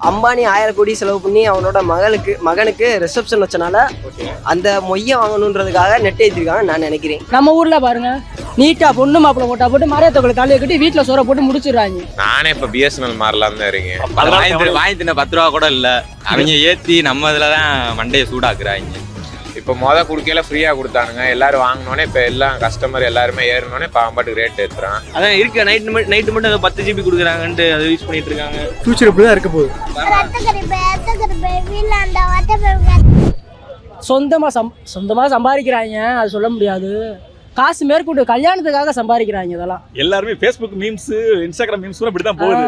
அம்பானி 1000 கோடி செலவு பண்ணி அவனோட மகனுக்கு ரிசப்ஷன் வச்சனால அந்த மொய்யை வாங்கணுன்றதுக்காக நெட் ஏற்றிருக்காங்க நான் நினைக்கிறேன். நம்ம ஊர்ல பாருங்க நீட்டா பொண்ணு மாப்பிள்ள போட்டா போட்டு மறையத்தொகை தலையை கட்டி வீட்டுல சோற போட்டு முடிச்சிடுறாங்க. நானே இப்ப பிஎஸ்என்எல் மாறலாம் தான் இருக்கேன். வாங்கி தின்ன 10 ரூபா கூட இல்ல, அவங்க ஏத்தி நம்ம இதுலதான் மண்டையை சூடாக்குறாங்க. இப்போ குடுக்கையில ஃப்ரீயா கொடுத்தானுங்க, எல்லாரும் வாங்கினோன்னே இப்போ எல்லாம் கஸ்டமர் எல்லாருமே ஏறினோடனே பாம்பாட்டுக்கு ரேட் ஏற்றுறான். அதான் இருக்க நைட்டு மட்டும் அதை 10 GB கொடுக்குறாங்கன்ட்டு அதை யூஸ் பண்ணிட்டு இருக்காங்க. ஃபியூச்சர் இப்படி தான் இருக்க போகுது. சொந்தமா சம்பாதிக்கிறாங்க, அது சொல்ல முடியாது. காசு மேற்கொண்டு கல்யாணத்துக்காக சம்பாதிக்கிறாங்க. இதெல்லாம் எல்லாருமே ஃபேஸ்புக் மீம்ஸ், இன்ஸ்டாகிராம் மீம்ஸ் இப்படி தான் போகுது.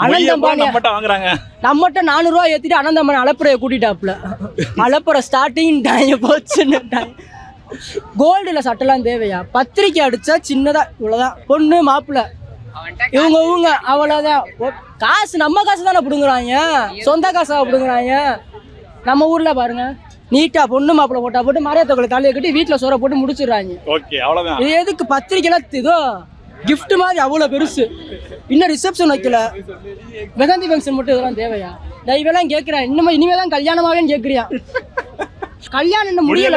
அனந்தம்பாணி வாங்குறாங்க. நம்மகிட்ட 400 ரூபா ஏத்திட்டு அனந்தம்பாணி அலப்புறைய கூட்டிட்டாப்ல. அலப்புற ஸ்டார்டிங் போச்சுன்னு. கோல்டுல சட்டெல்லாம் தேவையா? பத்திரிக்கை அடிச்சா சின்னதா இவ்வளவுதான், பொண்ணு மாப்பிள்ள இவங்க அவ்வளவுதான். காசு நம்ம காசு தானே பிடுங்குறாங்க, சொந்த காசா பிடுங்குறாங்க. நம்ம ஊர்ல பாருங்க நீட்டா பொண்ணு மாப்பிள்ள போட்டா போட்டு மறையத்தொகை தலையை கட்டி வீட்டுல சோற போட்டு முடிச்சிடுறாங்க. இது எதுக்கு பத்திரிக்கைலாம் இதோ கிஃப்ட் மாதிரி அவ்வளோ பெருசு, இன்னும் ரிசப்ஷன் வைக்கல, மெகந்தி ஃபங்க்ஷன் மட்டும் இதெல்லாம் தேவையா? இவெல்லாம் கேட்குறேன், இனிமே தான் கல்யாணமாகன்னு கேட்குறியா? கல்யாணம் இன்னும் முடியல,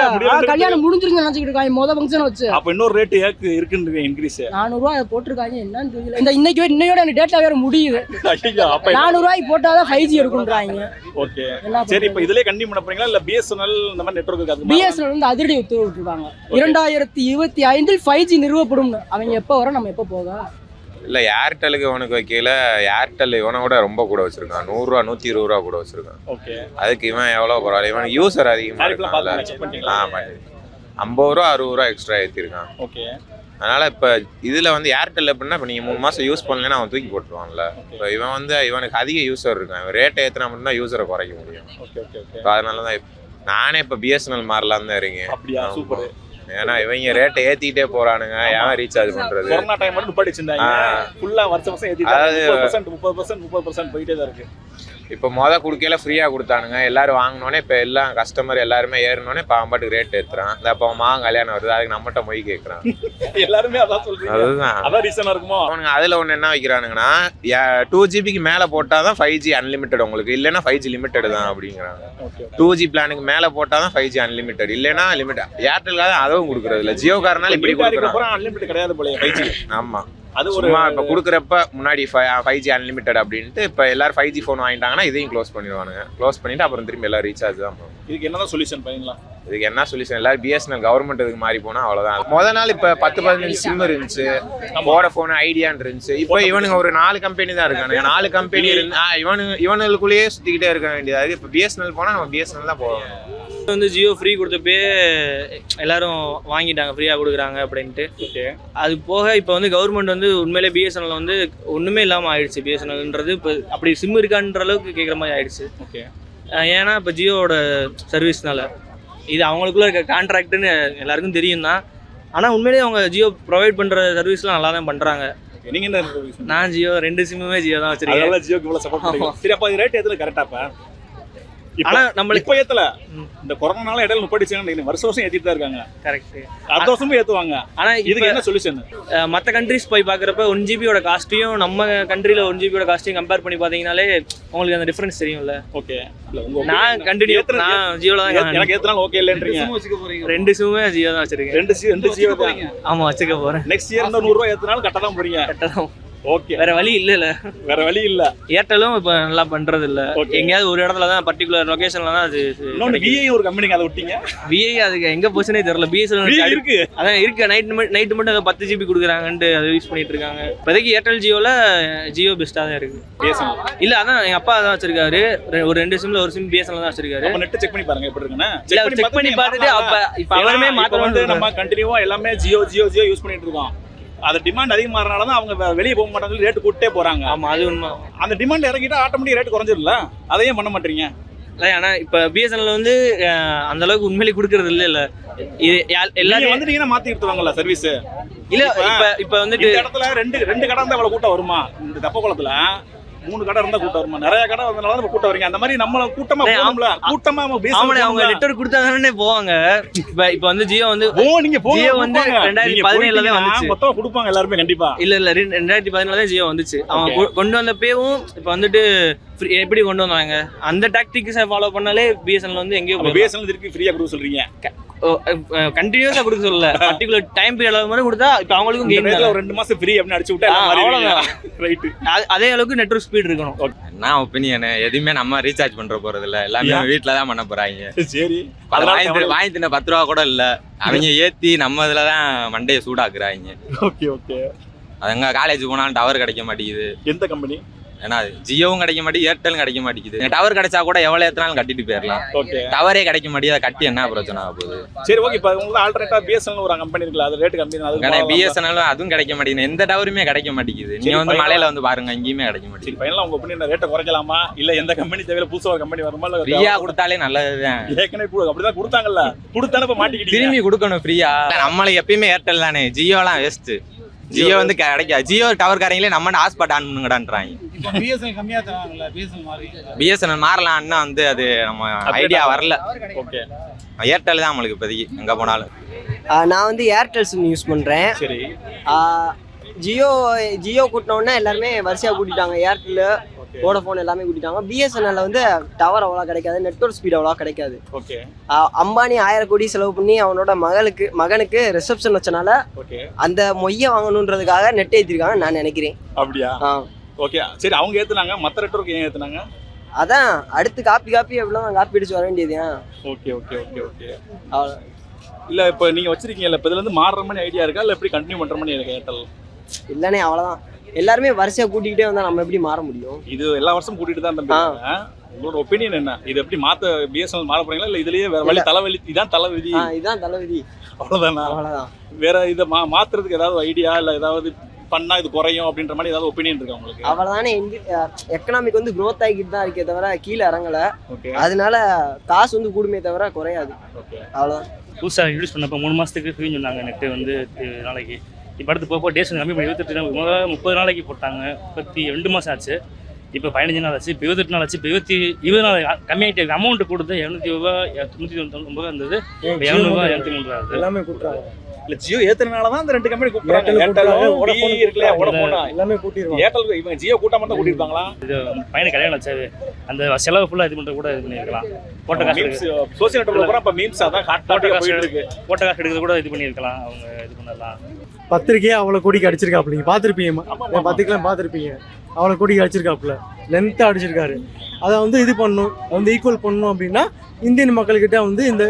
கல்யாணம் முடிஞ்சிருந்து நினைச்சிட்டு இருக்காங்க மொதல் ஃபங்க்ஷன் வச்சு. அப்ப இன்னொரு ரேட் இருக்குன்னு இன்க்ரீஸ் 400 ரூபா போட்டிருக்காங்க, என்னன்னு தெரியல. இந்த இன்னையோட எனக்கு டேட்டா வேற முடியுது. 400 ரூபாய்க்கு போட்டாதான் 5G எடுக்குன்றாங்க. ஓகே சரி, இப்போ இதுலயே கண்டினியூ பண்ண போறீங்களா இல்ல பிஎஸ்என்எல் இந்த மாதிரி நெட்வொர்க் இருக்காது? பிஎஸ்என்எல் வந்து அதிரடி உத்தரவு விட்டுருக்காங்க, 2025 5G நிறுவப்படும். அவங்க எப்போ வர நம்ம எப்போ போக? இல்லை ஏர்டெலுக்கு இவனுக்கு வைக்கல, ஏர்டெல் இவனோட ரொம்ப கூட வச்சிருக்கான், 100 ரூபா 120 ரூபா கூட வச்சிருக்கான். ஓகே அதுக்கு இவன் எவ்வளோ பரவாயில்ல, இவன் யூசர் அதிகமாக இருக்கான்ல. 50 ரூபா 60 ரூபா எக்ஸ்ட்ரா ஏற்றிருக்கான். ஓகே அதனால இப்போ இதில் வந்து ஏர்டெல் எப்படின்னா இப்போ நீங்கள் 3 மாதம் யூஸ் பண்ணலன்னா அவன் தூக்கி போட்டுருவான்ல. இப்போ இவன் வந்து இவனுக்கு அதிக யூசர் இருக்கான், இவன் ரேட்டை ஏற்றினா மட்டும்தான் யூசரை குறைக்க முடியும். Okay okay okay. அதனால தான் நானே இப்போ பிஎஸ்என்எல் மாறலாம் தான் இருக்கேன். அப்படியா? சூப்பர். ஏன்னா இவங்க ரேட்டை ஏத்திட்டே போறானுங்க, ஏன் ரீசார்ஜ் பண்றது? கொரோனா டைம் மட்டும் நிப்பாட்டிச்சிருந்தாங்க, ஃபுல்லா வருஷம் ஏத்திட்டாங்க. 30% போயிட்டே தான் இருக்கு. இப்போ குடுக்கையில ஃப்ரீயா கொடுத்தானுங்க, எல்லாரும் வாங்கினோன்னே இப்போ எல்லாம் கஸ்டமர் எல்லாருமே ஏறினோன்னே பாம்பாட்டுக்கு ரேட் ஏத்துறான். இந்த அப்போ கல்யாணம் வருது, அதுக்கு நம்மகிட்ட மொய் கேட்கறான். எல்லாருமே அதான் சொல்றீங்க. அதுதான் அதான் ரீசனா இருக்குமோ. அவனுங்க அதுல ஒண்ணு என்ன வைக்கிறானுங்கன்னா 2 GB மேல போட்டாதான் 5G அன்லிமிட்டட் உங்களுக்கு, இல்லைன்னா 5G லிமிட்டட் தான் அப்படிங்கிறாங்க. 2G பிளானுக்கு மேல போட்டாதான் 5G அன்லிமிட்டட், இல்லைன்னா லிமிட். ஏர்டெல்காக அதுவும் கொடுக்கறது இல்லை, ஜியோ காரனால இப்படி கொடுக்குறாங்க. அன்லிமிட்டட் கிடையாது போல 5G. ஆமா, அது சும்மா இப்போ கொடுக்குறப்ப முன்னாடி 5G அன்லிமிட்டட் அப்படின்ட்டு இப்போ எல்லாரும் 5G ஃபோன் வாங்கிட்டாங்கன்னா இதையும் க்ளோஸ் பண்ணிடுவானுங்க. க்ளோஸ் பண்ணிட்டு அப்புறம் திரும்பி எல்லாரும் ரீசார்ஜ் தான் பண்ணுவாங்க. இதுக்கு என்னதான் சொல்யூஷன் பண்ணீங்களா? இதுக்கு என்ன சொல்யூஷன், எல்லாரும் பிஎஸ்என்எல் கவர்மெண்ட் இதுக்கு மாறி போனா அவ்வளவுதான். முதல் நாள் இப்போ 10-15 சிம் இருந்துச்சு, வோடஃபோன் ஐடியான்னு இருந்துச்சு. இப்போ இவனுங்க ஒரு 4 கம்பெனி தான் இருக்கானுங்க. 4 கம்பெனி இவனுக்குள்ளேயே சுத்திக்கிட்டே இருக்க வேண்டியது. இப்போ பிஎஸ்என்எல் போனா நம்ம பிஎஸ்என்எல் தான் போவோம். வந்து ஜியோ ஃப்ரீ கொடுத்தப்பே எல்லாரும் வாங்கிட்டாங்க, ஃப்ரீயாக கொடுக்குறாங்க அப்படின்ட்டு. அது போக இப்போ வந்து கவர்மெண்ட் வந்து உண்மையிலே பிஎஸ்என்எல் வந்து ஒன்றுமே இல்லாமல் ஆயிடுச்சு. பிஎஸ்என்எல்ன்றது இப்போ அப்படி சிம் இருக்கான்ற அளவுக்கு கேட்குற மாதிரி ஆயிடுச்சு. ஓகே, ஏன்னா இப்போ ஜியோவோட சர்வீஸ்னால இது அவங்களுக்குள்ள இருக்க கான்ட்ராக்டுன்னு எல்லாருக்கும் தெரியும் தான். ஆனால் உண்மையிலேயே அவங்க ஜியோ ப்ரொவைட் பண்ணுற சர்வீஸ்லாம் நல்லா தான் பண்ணுறாங்க. நீங்கள் என்ன? நான் ஜியோ 2 சிம்முமே ஜியோ தான் வச்சிருக்கேன். ஜியோக்கு இவ்வளோ சப்போர்ட் பண்ணுறீங்க. சரி, அப்போ அது ரேட் எதுல கரெக்டாப்பா? ஆனா நம்மளுக்கு இப்போ ஏத்தல, இந்த கொரோனால இடையில நிப்பாட்டிச்சாங்க, வருஷம் ஏத்திட்டு தான் இருக்காங்க. கரெக்ட், அடுத்த வருஷமும் ஏத்துவாங்க. ஆனா இதுக்கு என்ன சொல்யூஷன்? மற்ற கண்ட்ரிஸ் போய் பாக்குறப்ப 1 GB காஸ்ட்டையும் நம்ம கண்ட்ரில 1 GB காஸ்ட்டையும் கம்பேர் பண்ணி பாத்தீங்கன்னாலே உங்களுக்கு அந்த டிஃபரன்ஸ் தெரியும்ல. ஓகே, நான் கண்டினியூ நான் ஜியோல தான். எனக்கு ஏத்துறாங்க ஓகே இல்லன்றீங்க. 2 சிம்மே ஜியோ தான் வச்சிருக்கேன். 2 ஜியோ தான். ஆமா, வச்சுக்க போறேன். நெக்ஸ்ட் இயர் 100 ரூபாய் ஏத்துனாலும் கட்ட தான் போறீங்க. கட்டலாம். ஓகே, வேற வழி இல்ல. வேற வழி இல்ல. ஏர்டெலும் இப்ப நல்லா பண்றது இல்ல. எங்கயாவது ஒரு இடத்துல தான் பர்టిక్యులர் லொகேஷன்ல தான் அது. இன்னொரு விஐ ஒரு கம்பெனிக்கு அதை விட்டீங்க. விஐ அதுக்கு எங்க போச்சுனே தெரியல. பிஎஸ்என்எல் இருக்கு, அதான் இருக்கு. நைட் மட்டும் அதை 10 GB கொடுக்குறாங்கன்ட்டு அதை யூஸ் பண்ணிட்டு இருக்காங்க. இப்போதைக்கு ஏர்டெல் ஜியோல ஜியோ பெஸ்டா தான் இருக்கு. இல்ல அதான் எங்க அப்பா தான் வச்சிருக்காரு, ஒரு 2 சிம்ல ஒரு சிம் பிஎஸ்என்எல் தான் வச்சிருக்காரு. அப்ப நெட் செக் பண்ணி பாருங்க எப்படி இருக்குன்னு. செக் பண்ணி பார்த்துட்டு அப்ப இப்ப அவருமே மாத்தணும். நம்ம கண்டினியூவா எல்லாமே ஜியோ யூஸ் பண்ணிட்டு இருக்கோம். அது டிமாண்ட் அதிகமாகறனால தான் அவங்க வெளியே போக மாட்டாங்க, ரேட் கூட்டே போறாங்க. ஆமா, அது உண்மை. அந்த டிமாண்ட் இறங்கிட்டா ஆட்டோமேட்டிக் ரேட் குறைஞ்சிடல, அதையும் பண்ண மாட்டீங்க. இல்லை, ஆனா இப்ப பிஎஸ்என்எல் வந்து அந்த அளவுக்கு உண்மையிலே கொடுக்கறது இல்ல. எல்லாரும் வந்துட்டீங்கன்னா மாத்தி எடுத்துவாங்கல்ல சர்வீஸ். இல்ல இப்ப வந்துட்டு இந்த இடத்துல ரெண்டு கடை இருந்தா அவ்வளவு கூட்டம் வருமா? இந்த தப்பக்குளத்துல 3 கடை இருந்தா கூட்டம் வருமா? நிறைய கடை வந்தனால நம்ம கூட்டம் வரீங்க. அந்த மாதிரி நம்மள கூட்டமா போகணும்ல. கூட்டமா அவங்க நெட்வொர்க் கொடுத்தாங்கன்னே போவாங்க. இப்ப வந்து ஜியோ வந்து ஜியோ வந்து 2017ல தான் வந்துச்சு. மொத்தம் கொடுப்பாங்க எல்லாரும் கண்டிப்பா. இல்ல 2017ல தான் ஜியோ வந்துச்சு. அவங்க கொண்டு வந்தப்பவும் இப்ப வந்துட்டு எப்படி கொண்டு வந்தாங்க அந்த டாக்டிக்ஸை ஃபாலோ பண்ணாலே பிஎஸ்என்எல் வந்து எங்கேயோ பிஎஸ்என்எல் திருப்பி ஃப்ரீயா கொடுக்க சொல்றீங்க. கண்டினியூஸா கொடுக்க சொல்லல, பர்டிகுலர் டைம் பீரியட் மாதிரி கொடுத்தா இப்போ அவங்களுக்கும் கேம் ஒரு 2 மாசம் ஃப்ரீ அப்படின்னு அடிச்சு விட்டா அவ்வளவுதான். ரைட். அதே அளவுக்கு நெட்வொர்க் ஸ்பீட் இருக்கணும். என்ன ஒப்பீனியன், எதுவுமே நம்ம ரீசார்ஜ் பண்ற போறது இல்ல, எல்லாமே வீட்டுல தான் பண்ண போறாங்க. சரி, வாங்கி தின்ன 10 ரூபா கூட இல்ல, அவங்க ஏத்தி நம்ம இதுலதான் மண்டையை சூடாக்குறாங்க. Okay okay. அதுங்க காலேஜ் போனாலும் டவர் கிடைக்க மாட்டேங்குது. எந்த கம்பெனி? ஏன்னா ஜியோவும் கிடைக்க மாட்டேங்குது, ஏர்டெலும் கிடைக்க மாட்டேங்குது. டவர் கிடைச்சா கூட எவ்வளவு ஏத்தினாலும் கட்டிட்டு போயிடலாம். ஓகே. டவரே கிடைக்க மாட்டேங்குது, கட்டி என்ன பிரச்சனை ஆக போகுது? சரி ஓகே. இப்போ உங்களுக்கு ஆல்டர்னேட்டா பிஎஸ்என்எல் ஒரு கம்பெனி இருக்குல்ல, அது ரேட் கம்மி தான். ஏன்னா பிஎஸ்என்எல் அதுவும் கிடைக்க மாட்டேங்குது, எந்த டவருமே கிடைக்க மாட்டேங்குது. நீங்க வந்து மலையில வந்து பாருங்க, எங்கேயுமே கிடைக்க மாட்டேங்குது. சரி, ஃபைனலா உங்க ஒப்பீனியன் ரேட்டை குறைக்கலாமா இல்ல எந்த கம்பெனி தேவையில்ல புதுசா ஒரு கம்பெனி வருமா இல்ல ஃப்ரீயா கொடுத்தாலே நல்லதுதான். ஏற்கனவே அப்படிதான் கொடுத்தாங்கல்ல, கொடுத்தானே இப்ப மாட்டிக்கிட்டீங்க. திரும்பி கொடுக்கணும் ஃப்ரீயா. நம்மளுக்கு எப்பயுமே ஏர்டெல் தானே, ஜியோலாம் வேஸ்ட். ஜியோ வந்து கிடைக்காது. ஜியோ டவர் காரங்களே நம்ம ஹாட்ஸ்பாட் ஆன் பண்ணுங்கடான்றாங்க. பிஎஸ்என்எல் மாறலாம்னா வந்து அது நம்ம ஐடியா வரல. ஓகே. ஏர்டெல் தான் நம்மளுக்கு இப்போதைக்கு எங்க போனாலும். நான் வந்து ஏர்டெல் சிம் யூஸ் பண்ணுறேன். சரி. ஜியோ கூட்டினோடனே எல்லாருமே வரிசையாக கூட்டிட்டாங்க. ஏர்டெல், வோடஃபோன் எல்லாமே கூட்டிட்டாங்க. பிஎஸ்என்எல்ல வந்து டவர் அவ்வளோ கிடைக்காது, நெட்வொர்க் ஸ்பீட் அவ்வளோ கிடைக்காது. ஓகே. அம்பானி 1000 கோடி செலவு பண்ணி அவனோட மகனுக்கு ரிசப்ஷன் வச்சனால அந்த மொய்யை வாங்கணுன்றதுக்காக நெட் ஏற்றிருக்காங்க நான் நினைக்கிறேன். அப்படியா? ஓகே. சரி, அவங்க ஏத்துனாங்க, மற்ற நெட்வொர்க் ஏன் ஏத்துனாங்க? அதான் அடுத்து காப்பி எவ்வளோ காப்பி அடிச்சு வர வேண்டியது. Okay okay okay okay. இல்ல இப்போ நீங்க வச்சிருக்கீங்கல்ல, இப்போ இதுல இருந்து மாறுற மாதிரி ஐடியா இருக்கா இல்ல எப்படி கண்டினியூ பண்ற மாதிரி இருக்கு ஏர்டெல்? இல்லனே அவ்வளவுதான். எல்லாருமே வரிசையா கூட்டிக்கிட்டே வந்தா நம்ம எப்படி மாற முடியும்? இது எல்லா வருஷமும் கூட்டிட்டு தான் இருப்பாங்க. உங்களோட ஒப்பீனியன் என்ன? இது எப்படி மாத்த பிஎஸ்என்எல் மாற போறீங்களா இல்ல இதுலயே வேற வழி தலைவலி? இதான் தலைவிதி. இதான் தலைவிதி. அவ்வளவுதான். வேற இதை மாத்துறதுக்கு ஏதாவது ஐடியா இல்ல ஏதாவது பண்ணா இது குறையும் அப்படின்ற மாதிரி ஏதாவது ஒப்பீனியன் இருக்கா உங்களுக்கு? அவ்வளவுதானே. எக்கனாமிக் வந்து growth ஆகிட்டு தான் இருக்கே தவிர கீழே இறங்கல. அதனால காசு வந்து கூடுமே தவிர குறையாது. அவ்வளவுதான். புதுசாக இன்ட்ரடியூஸ் பண்ணப்போ 3 மாதத்துக்கு ஃப்ரீன்னு சொன்னாங்க நெட்டு வந்து நாளைக்கு. இப்போ அடுத்து போக டேஸ் கம்மி பண்ணி 28 நாள் 30 நாளைக்கு போட்டாங்க. 2 மாதம் ஆச்சு. இப்போ 15 நாள் ஆச்சு. இப்போ 28 நாள் ஆச்சு. இப்போ 20 நாள் கம்மியாகிட்டு அமௌண்ட் கொடுத்து 700 ரூபா 999 இருந்தது. 700 ரூபா 703 ஆகுது. எல்லாமே கூட்டுறாங்க. இல்ல ஜியோ ஏத்துறனால தான் அந்த 2 கம்பெனி கூப்பிடுறாங்க. ஏர்டெல் வோடஃபோன் இருக்குல, வோடஃபோன் எல்லாமே கூட்டிடுவாங்க. ஏர்டெல் இவங்க ஜியோ கூட்டாம தான் கூட்டிருப்பாங்களா? இது பையனை கல்யாணம் ஆச்சு, அந்த செலவு ஃபுல்லாக இது பண்ணுறது கூட இது பண்ணியிருக்கலாம். போட்ட காசு சோசியல் நெட்வொர்க்ல கூட இப்போ மீம்ஸ் அதான் போட்ட காசு இருக்கு. போட்ட காசு எடுக்கிறது கூட இது பண்ணியிருக்கலாம். அவங்க இது பண்ணலாம். பத்திரிக்கையே அவ்வளோ கோடிக்கு அடிச்சிருக்காப்புல, பார்த்துருப்பீங்க. பத்திரிக்கைலாம் பார்த்துருப்பீங்க. அவ்வளோ கோடிக்கு அடிச்சிருக்காப்புல, லென்த்தாக அடிச்சிருக்காரு. அதை வந்து இது பண்ணணும், வந்து ஈக்குவல் பண்ணணும் அப்படின்னா இந்தியன் மக்கள்கிட்ட வந்து இந்த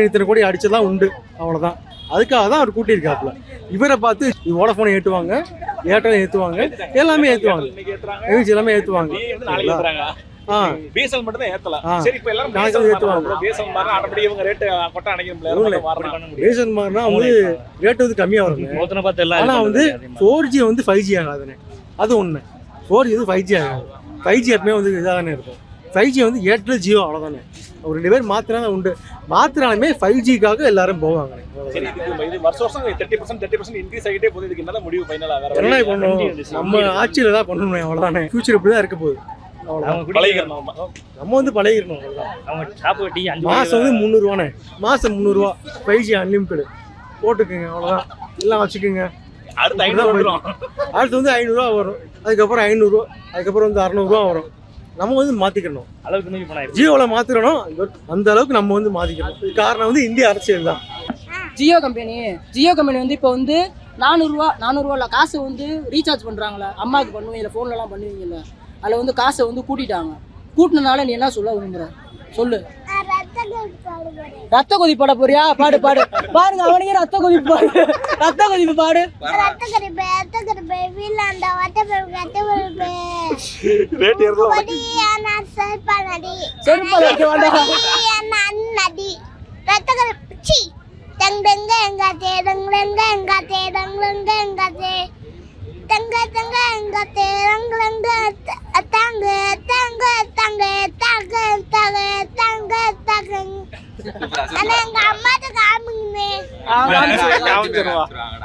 இத்தனை கோடி அடிச்சதான் உண்டு. அவ்வளோதான். அதுக்காக தான் அவர் கூட்டியிருக்காப்புல. இவரை பார்த்து வோடஃபோனை ஏற்றுவாங்க, ஏர்டெல் ஏற்றுவாங்க, எல்லாமே ஏற்றுவாங்க, எல்லாமே ஏற்றுவாங்க. பிஎஸ்என்எல் மட்டும் தான் ஏத்தல. சரி, இப்போ எல்லாரும் ஏத்துவாங்க. பிஎஸ்என்எல் மாறனா ஆட்டோமேட்டிக்கா இவங்க ரேட் கொட்ட அணைக்கணும். பிஎஸ்என்எல் மாறினா வந்து ரேட் வந்து கம்மியா வரும். ஆனா வந்து 4G வந்து 5G ஆகாதுனே, அது ஒண்ணு. 4G வந்து 5G ஆகாது. 5G எப்பவுமே வந்து இதாக தானே இருக்கும். 5G வந்து ஏர்டெல் ஜியோ அவ்வளோதானே. ஒரு 2 பேர் மாத்தினா உண்டு. மாத்தினாலுமே 5Gக்காக எல்லாரும் போவாங்க. சரி, இது வருஷம் 30% இன்க்ரீஸ் ஆகிட்டே போகுது. இதுக்கு என்ன முடிவு ஃபைனலா? வேற என்ன பண்ணணும்? நம்ம ஆட்சியில தான் பண்ணணும். அவ்வளோதானே. ஃபியூச்சர் இப்படி தான் இருக்க போகுது. நம்ம வந்து பழகிடணும். மாசம் வந்து 300 ரூபானே, மாசம் 300 ரூபா 5G அன்லிமிட்டடு போட்டுக்குங்க. அவ்வளோதான். எல்லாம் வச்சுக்கோங்க. அடுத்து 500 வரும். அடுத்து வந்து 500 ரூபா வரும். அதுக்கப்புறம் 500 ரூபா, அதுக்கப்புறம் வந்து 600 ரூபா வரும். நம்ம வந்து மாத்திக்கணும். அளவுக்கு ஜியோவில் மாத்திரணும். அந்த அளவுக்கு நம்ம வந்து மாத்திக்கணும். காரணம் வந்து இந்திய அரசியல் தான். ஜியோ கம்பெனி வந்து இப்போ வந்து 400 ரூபா இல்லை காசு வந்து ரீசார்ஜ் பண்ணுறாங்களே, அம்மாவுக்கு பண்ணுவீங்க, ஃபோன்லலாம் பண்ணுவீங்கல்ல, அதில் வந்து காசை வந்து கூட்டினால நீ என்ன சொல்ல விரும்புற? சொல்லு. ரத்த கொதிப்பு பாட போறியா? பாடு பாருங்க, அவனுக்கே ரத்த கொதிப்பு பாடு. ரத்த கொதிப்பு பாடு. எங்க அம்மாட்ட காமிங்க.